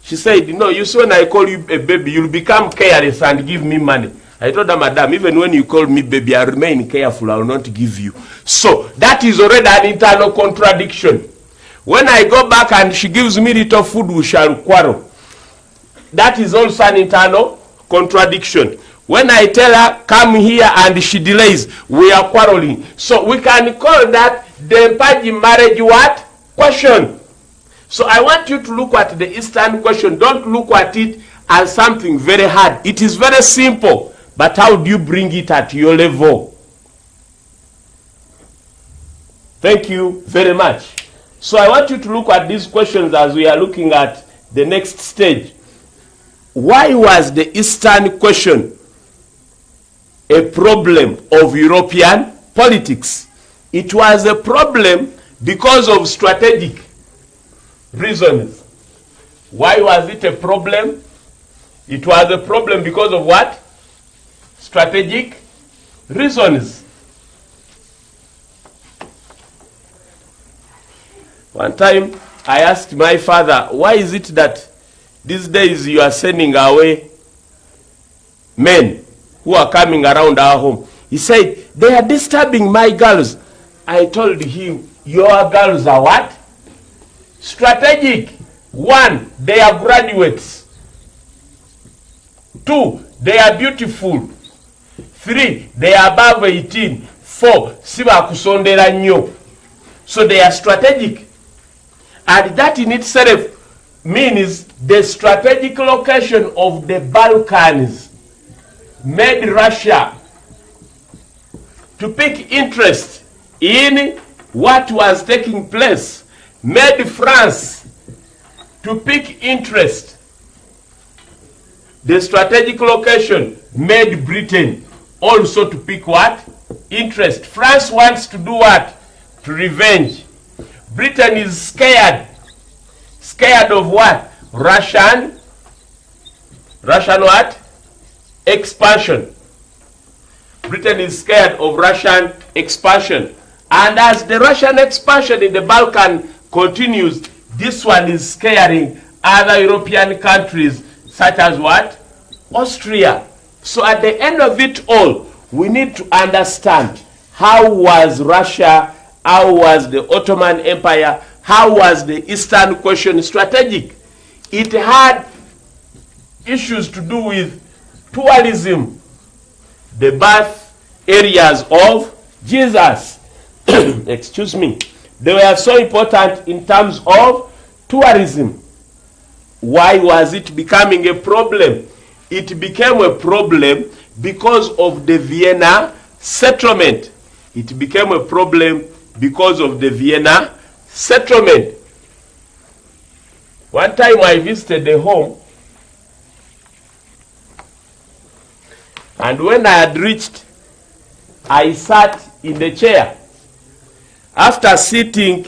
She said, no, you see, when I call you a baby, you'll become careless and give me money. I told her, madam, even when you call me baby, I remain careful, I will not give you. So that is already an internal contradiction. When I go back and she gives me little food, we shall quarrel. That is also an internal contradiction. When I tell her, come here, and she delays, we are quarreling. So we can call that the Mpaji marriage what? Question. So I want you to look at the Eastern question. Don't look at it as something very hard. It is very simple. But how do you bring it at your level? Thank you very much. So I want you to look at these questions as we are looking at the next stage. Why was the Eastern question a problem of European politics? It was a problem because of strategic reasons. Why was it a problem? It was a problem because of what? Strategic reasons. One time I asked my father, why is it that these days you are sending away men who are coming around our home? He said, they are disturbing my girls. I told him, your girls are what? Strategic. 1, they are graduates. 2, they are beautiful. 3, they are above 18. 4, siba kusondera nnyo. So they are strategic. And that in itself means the strategic location of the Balkans made Russia to pick interest in what was taking place, made France to pick interest. The strategic location made Britain also to pick what? Interest. France wants to do what? To revenge. Britain is scared. Scared of what? Russian what? Expansion. Britain is scared of Russian expansion. And as the Russian expansion in the Balkan continues, this one is scaring other European countries such as what? Austria. So at the end of it all, we need to understand how was Russia, how was the Ottoman Empire, how was the Eastern question strategic. It had issues to do with tourism, the birth areas of Jesus. Excuse me. They were so important in terms of tourism. Why was it becoming a problem? It became a problem because of the Vienna settlement. It became a problem because of the Vienna settlement. One time I visited a home, and when I had reached, I sat in the chair. After sitting,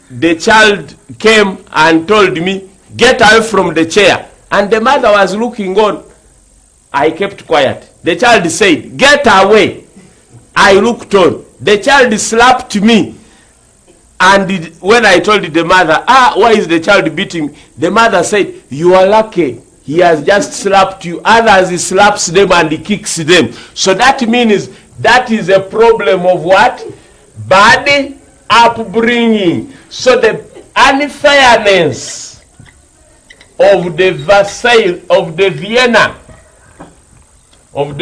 the child came and told me, get away from the chair. And the mother was looking on. I kept quiet. The child said, get away. I looked on. The child slapped me. And when I told the mother, why is the child beating me? The mother said, you are lucky. He has just slapped you. Others, he slaps them and he kicks them. So that means that is a problem of what? Bad upbringing. So the unfairness of the Versailles, of the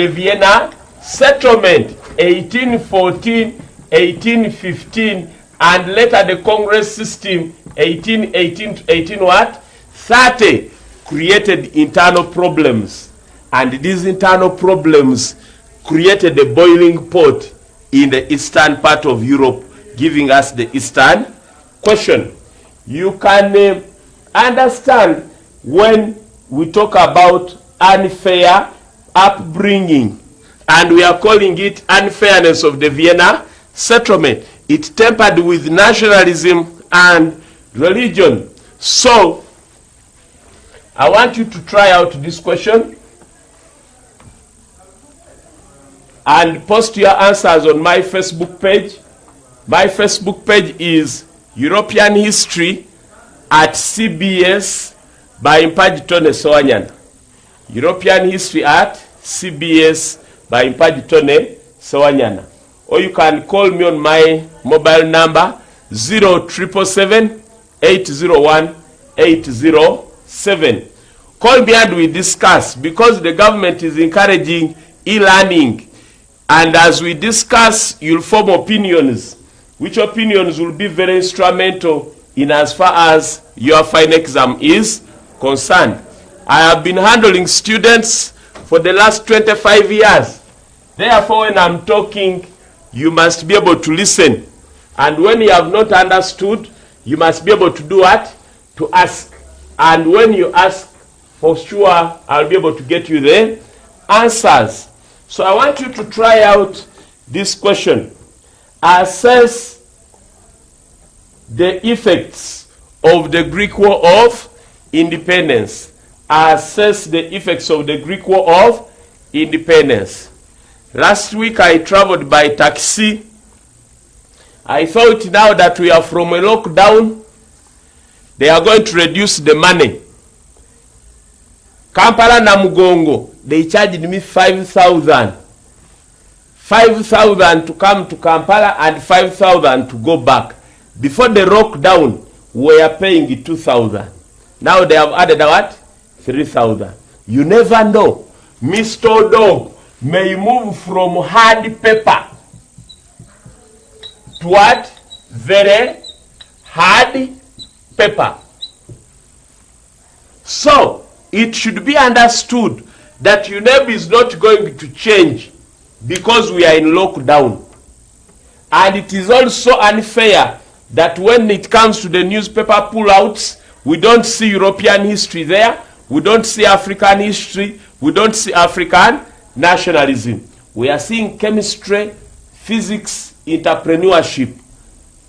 Vienna settlement, 1814, 1815, and later the Congress system, 1818 to 18 what? 30, created internal problems. And these internal problems created a boiling pot in the eastern part of Europe, giving us the Eastern question. You can understand when we talk about unfair upbringing, and we are calling it unfairness of the Vienna settlement. It tempered with nationalism and religion. So, I want you to try out this question and post your answers on my Facebook page. My Facebook page is European History at CBS by Mpagitone Sewanyana. European History at CBS by Mpagitone Sewanyana. Or you can call me on my mobile number 0777-801-807. Call me and we discuss, because the government is encouraging e-learning. And as we discuss, you'll form opinions, which opinions will be very instrumental in as far as your final exam is concerned. I have been handling students for the last 25 years. Therefore, when I'm talking, you must be able to listen. And when you have not understood, you must be able to do what? To ask. And when you ask, for sure, I'll be able to get you the answers. So I want you to try out this question. Assess the effects of the Greek War of Independence. Assess the effects of the Greek War of Independence. Last week I traveled by taxi. I thought now that we are from a lockdown, they are going to reduce the money. Kampala na Mugongo, they charged me 5,000. 5,000 to come to Kampala and 5,000 to go back. Before the lockdown, we were paying 2,000. Now they have added what? 3,000. You never know. Mr. Dog may move from hard paper to what? Very hard paper. So, it should be understood that UNEB is not going to change because we are in lockdown. And it is also unfair that when it comes to the newspaper pullouts, we don't see European history there, we don't see African history, we don't see African nationalism. We are seeing chemistry, physics, entrepreneurship.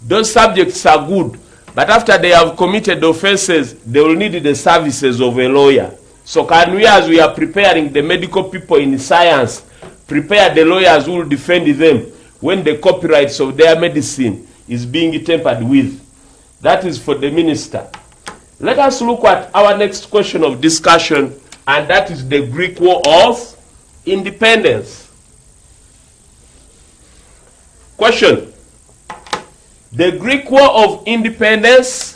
Those subjects are good, but after they have committed offenses, they will need the services of a lawyer. So can we, as we are preparing the medical people in science, prepare the lawyers who will defend them when the copyrights of their medicine is being tampered with? That is for the minister. Let us look at our next question of discussion, and that is the Greek War of Independence. Question. The Greek War of Independence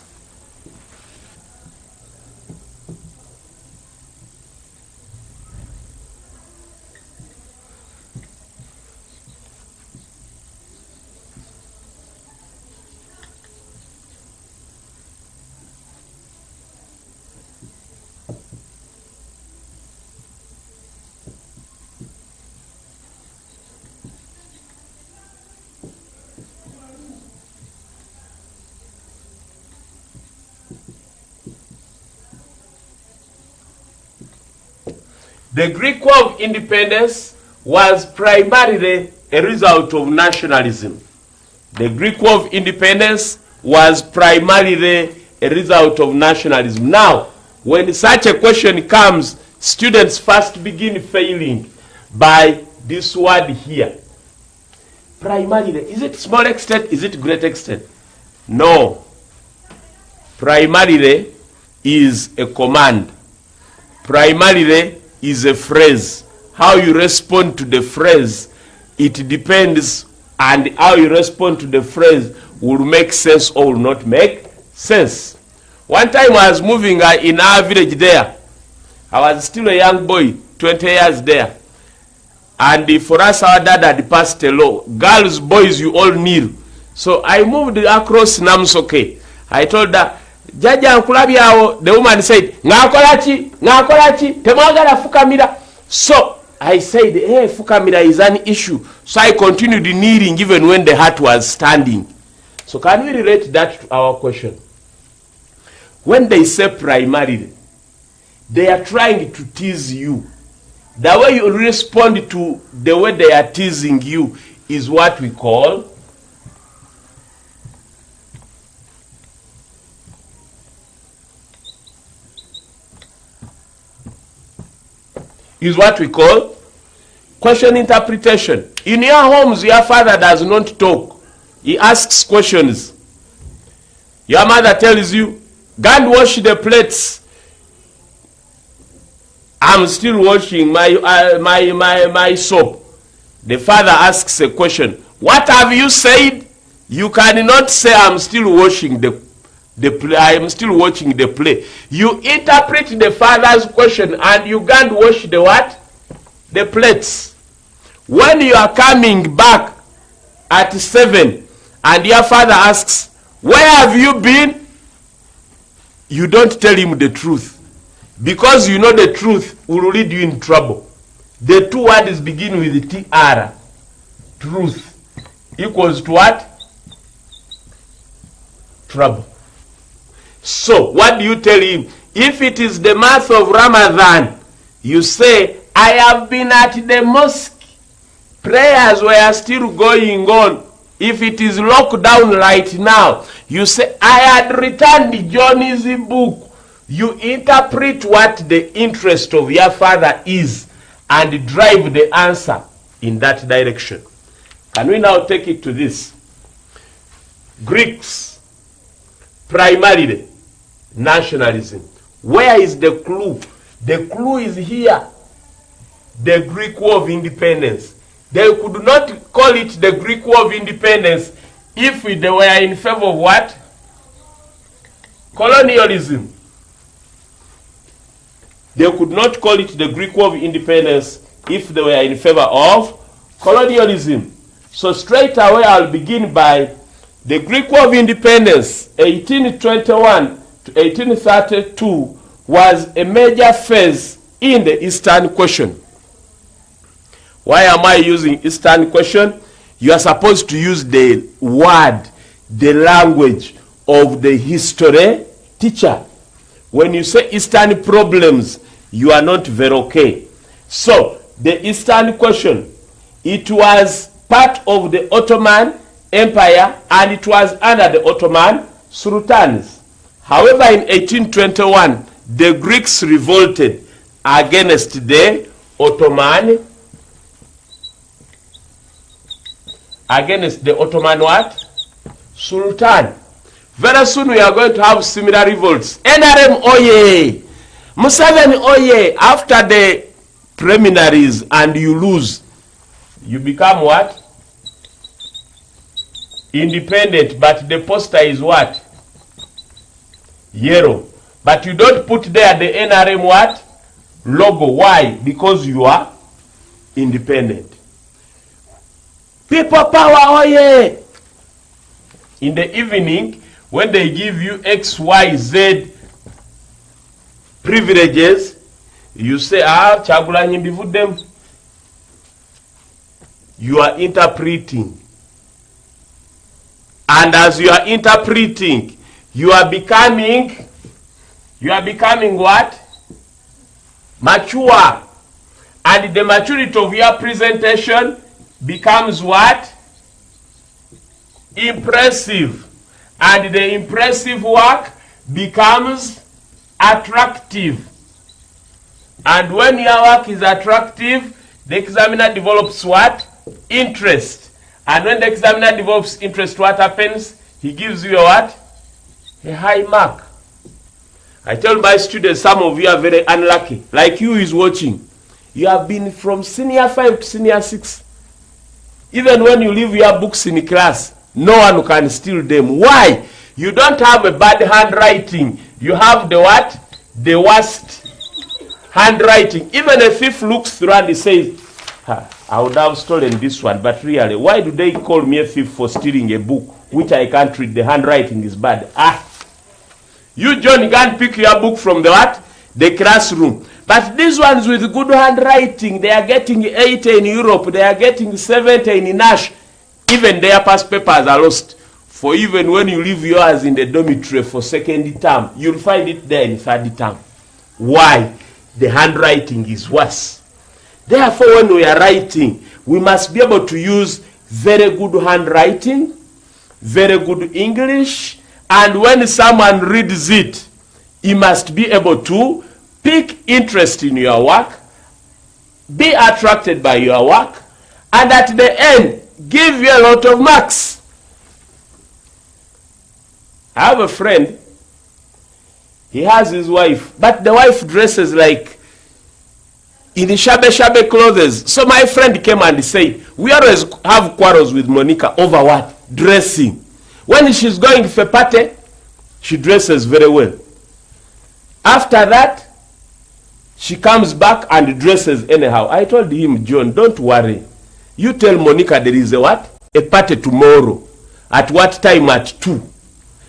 The Greek War of Independence was primarily a result of nationalism. The Greek War of Independence was primarily a result of nationalism. Now, when such a question comes, students first begin failing by this word here. Primarily, is it small extent? Is it great extent? No. Primarily is a command. Primarily is a phrase. How you respond to the phrase, it depends, and how you respond to the phrase will make sense or will not make sense. One time I was moving in our village there. I was still a young boy, 20 years there. And for us, our dad had passed a law. Girls, boys, you all kneel. So I moved across Namsoke. I told her, Jaja Nkulabyao, the woman said, Ngakolachi, temwagala fukamira. So I said, hey, fukamira is an issue. So I continued kneeling even when the heart was standing. So can we relate that to our question? When they say primarily, they are trying to tease you. The way you respond to the way they are teasing you is what we call question interpretation. In your homes, your father does not talk. He asks questions. Your mother tells you, go and wash the plates. I'm still washing my soap. The father asks a question. What have you said? You cannot say I'm still washing the play. I am still watching the play. You interpret the father's question and you can't wash the what? The plates. When you are coming back at 7 and your father asks, where have you been? You don't tell him the truth. Because you know the truth will lead you in trouble. The two words begin with TR. Truth equals to what? Trouble. So, what do you tell him? If it is the month of Ramadan, you say, I have been at the mosque. Prayers were still going on. If it is locked down right now, you say, I had returned Johnny's book. You interpret what the interest of your father is and drive the answer in that direction. Can we now take it to this? Greeks, primarily, nationalism. Where is the clue? The clue is here. The Greek War of Independence. They could not call it the Greek War of Independence if they were in favor of what? Colonialism. They could not call it the Greek War of Independence if they were in favor of colonialism. So straight away I'll begin by the Greek War of Independence, 1821 to 1832, was a major phase in the Eastern question. Why am I using Eastern question? You are supposed to use the word, the language of the history teacher. When you say Eastern problems, you are not very okay. So, the Eastern question, it was part of the Ottoman Empire and it was under the Ottoman Sultans. However, in 1821, the Greeks revolted against the Ottoman what? Sultan. Very soon we are going to have similar revolts. NRM oye! Museveni oye! After the preliminaries and you lose, you become what? Independent, but the poster is what? Yellow. But you don't put there the NRM what? Logo. Why? Because you are independent. People power, oye! In the evening, when they give you X, Y, Z privileges, you say, Chagulanyi mbivudem. You are interpreting. And as you are interpreting, you are becoming what? Mature. And the maturity of your presentation becomes what? Impressive. And the impressive work becomes attractive. And when your work is attractive, the examiner develops what? Interest. And when the examiner develops interest, what happens? He gives you a what? A high mark. I tell my students, some of you are very unlucky. Like you is watching. You have been from senior 5 to senior 6. Even when you leave your books in class, no one can steal them. Why? You don't have a bad handwriting. You have the what? The worst handwriting. Even a thief looks through and he says, I would have stolen this one, but really, why do they call me a thief for stealing a book which I can't read? The handwriting is bad. You, John, can't pick your book from the what? The classroom. But these ones with good handwriting, they are getting 80 in Europe, they are getting 70 in Nash. Even their past papers are lost. For even when you leave yours in the dormitory for second term, you'll find it there in third term. Why? The handwriting is worse. Therefore, when we are writing, we must be able to use very good handwriting, very good English, and when someone reads it, he must be able to pick interest in your work, be attracted by your work, and at the end, give you a lot of marks. I have a friend, he has his wife, but the wife dresses like in the shabby clothes. So my friend came and said, we always have quarrels with Monica over what? Dressing. When she's going for party, she dresses very well. After that, she comes back and dresses anyhow. I told him, John, don't worry. You tell Monica there is a what? A party tomorrow. At what time? At 2.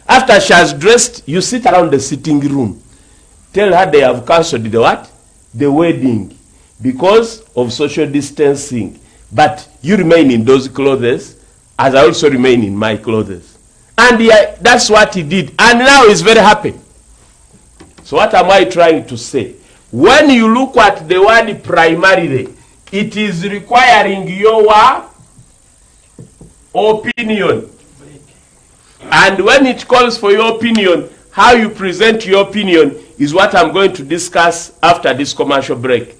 After she has dressed, you sit around the sitting room. Tell her they have cancelled the what? The wedding. Because of social distancing. But you remain in those clothes, as I also remain in my clothes. And that's what he did. And now he's very happy. So what am I trying to say? When you look at the word primarily, it is requiring your opinion. And when it calls for your opinion, how you present your opinion is what I'm going to discuss after this commercial break.